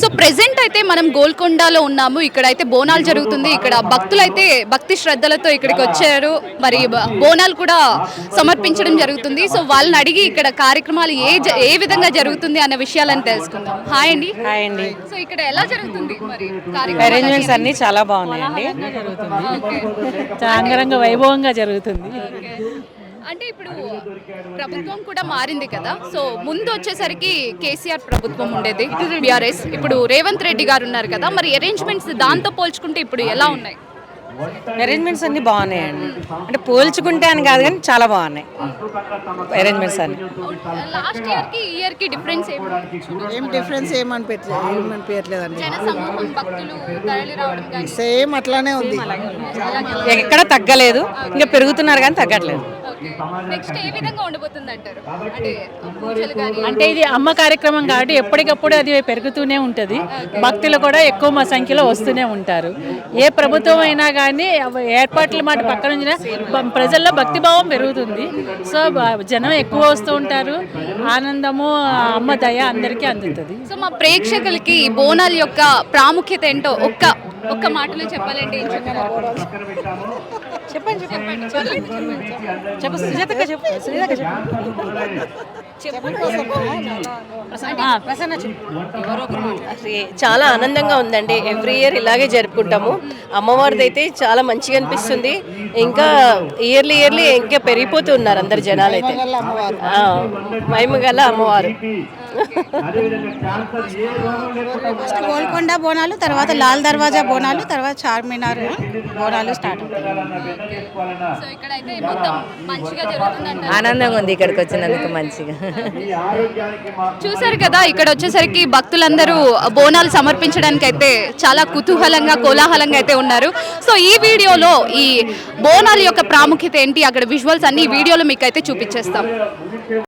So present అయితే మనం గోల్కొండలో ఉన్నాము. ఇక్కడైతే బోనాలు జరుగుతుంది. ఇక్కడ భక్తులైతే భక్తి శ్రద్ధలతో ఇక్కడికి వచ్చారు. మరి బోనాలు కూడా సమర్పించడం జరుగుతుంది. సో వాళ్ళని అడిగి ఇక్కడ కార్యక్రమాలు ఏ విధంగా జరుగుతుంది అన్న విషయాలను తెలుసుకుందాం. హాయ్ అండి. హాయ్ అండి. సో ఇక్కడ ఎలా జరుగుతుంది మరి అరేంజ్మెంట్స్ అన్ని చాలా బాగున్నాయండి. చాలా అంగరంగ వైభవంగా జరుగుతుంది. అంటే ఇప్పుడు ప్రభుత్వం కూడా మారింది కదా. సో ముందు వచ్చేసరికి కేసీఆర్ ప్రభుత్వం ఉండేది, బీఆర్ఎస్. ఇప్పుడు రేవంత్ రెడ్డి గారు ఉన్నారు కదా. మరి అరేంజ్మెంట్స్ దాంతో పోల్చుకుంటే ఇప్పుడు ఎలా ఉన్నాయి? అరేంజ్మెంట్స్ అన్ని బాగున్నాయండి. అంటే పోల్చుకుంటే అని కాదు కానీ చాలా బాగున్నాయి అరేంజ్మెంట్స్ అన్ని. లాస్ట్ ఇయర్ కి ఈ ఇయర్ కి డిఫరెన్స్ ఏం డిఫరెన్స్ ఏమనిపించట్లేదండి. జనసమూహం భక్తులు తరలి రావడం కానీ సేమ్ అట్లానే ఉంది. ఎక్కడ తగ్గలేదు, ఇంకా పెరుగుతున్నారు కానీ తగ్గట్లేదు. నెక్స్ట్ ఏ విధంగా ఉండబోతుంది అంటారు? అంటే పూజలు కానీ అంటే ఇది అమ్మ కార్యక్రమం కాబట్టి ఎప్పటికప్పుడు అది పెరుగుతూనే ఉంటుంది. భక్తులు కూడా ఎక్కువ సంఖ్యలో వస్తూనే ఉంటారు. ఏ ప్రభుత్వం అయినా కానీ ఏర్పాట్ల మాట పక్కన ఉంచిన ప్రజల్లో భక్తిభావం పెరుగుతుంది. సో జనం ఎక్కువ వస్తూ ఉంటారు. ఆనందము అమ్మ దయ అందరికీ అందుతుంది. సో మా ప్రేక్షకులకి బోనాల యొక్క ప్రాముఖ్యత ఏంటో ఒక్క మాటలో చెప్పాలంటే ఏం చెప్తారు? చెప్పండి చెప్పు సుజాతక్క, చెప్పు సుజాతక్క, చాలా ఆనందంగా ఉందండి. ఎవ్రీ ఇయర్ ఇలాగే జరుపుకుంటాము. అమ్మవారిది అయితే చాలా మంచిగా అనిపిస్తుంది. ఇంకా ఇయర్లీ ఇంకా పెరిగిపోతున్నారు అందరు జనాలు అయితే. మహిమగల అమ్మవారు. ఫస్ట్ గోల్కొండ బోనాలు, తర్వాత లాల్ దర్వాజా బోనాలు, తర్వాత చార్మినార్ బోనాలు స్టార్ట్ అవుతాయి. సో ఇక్కడైతే మొత్తం మంచిగా జరుగుతుంది. ఆనందంగా ఉంది ఇక్కడికి వచ్చినందుకు మంచిగా. చూసారు కదా, ఇక్కడ వచ్చేసరికి భక్తులందరూ బోనాలు సమర్పించడానికి అయితే చాలా కుతూహలంగా కోలాహలంగా అయితే ఉన్నారు. సో ఈ వీడియోలో ఈ బోనాల యొక్క ప్రాముఖ్యత ఏంటి, అక్కడ విజువల్స్ అన్ని ఈ వీడియోలో మీకు అయితే చూపించేస్తాం.